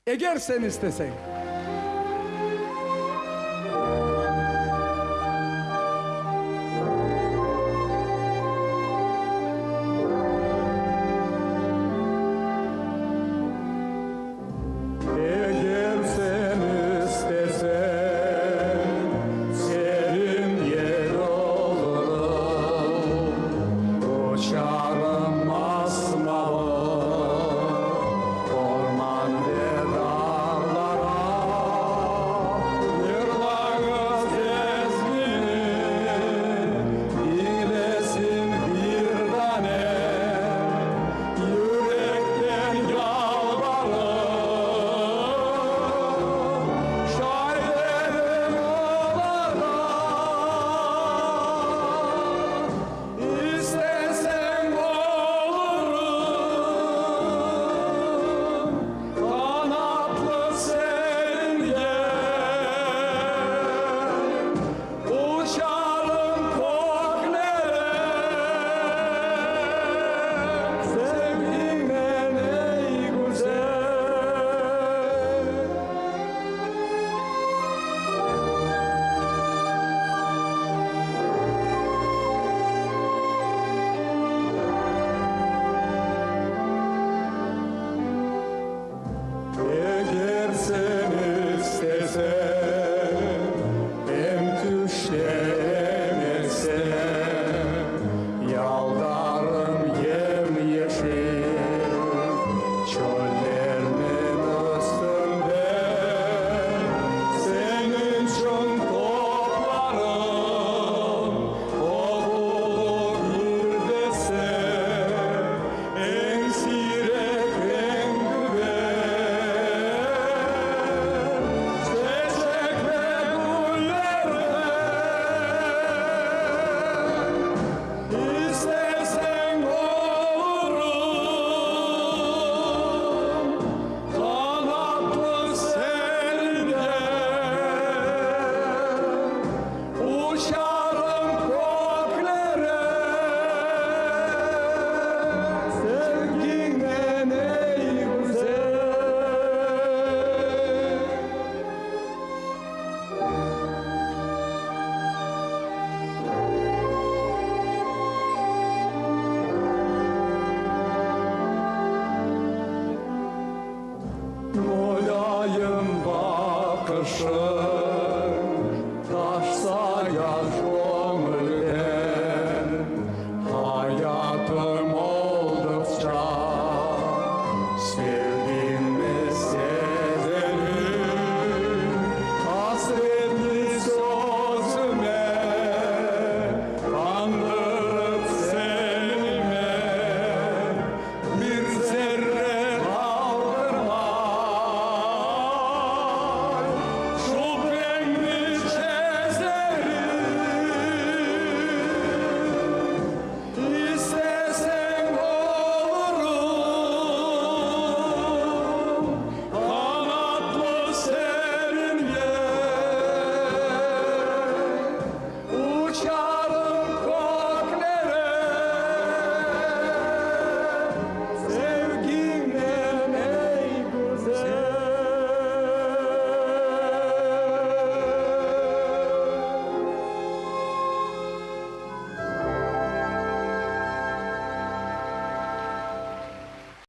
Eğer sen istesen. Eğer sen istesen senin yer olurum, uçarım masmavi orman ve dağlara, yırlağız ezgini bilesin bir tanem, yürekten yalvarırım. Şahidim olarım, istesem olurum, kanatlı sevge, uçarım göklere, sevginle ey güzel. Eğer sen istesen, hem düşte emersem, yalvarırım yemyeşil çöllerinin üstünde, senin için toplarım okulu bir desem, en sirek en güzel çiçek ve güllerden istesem olurum, kanatlı sevge, uçarım göklere, sevginle ey güzel. Mülayim bakışın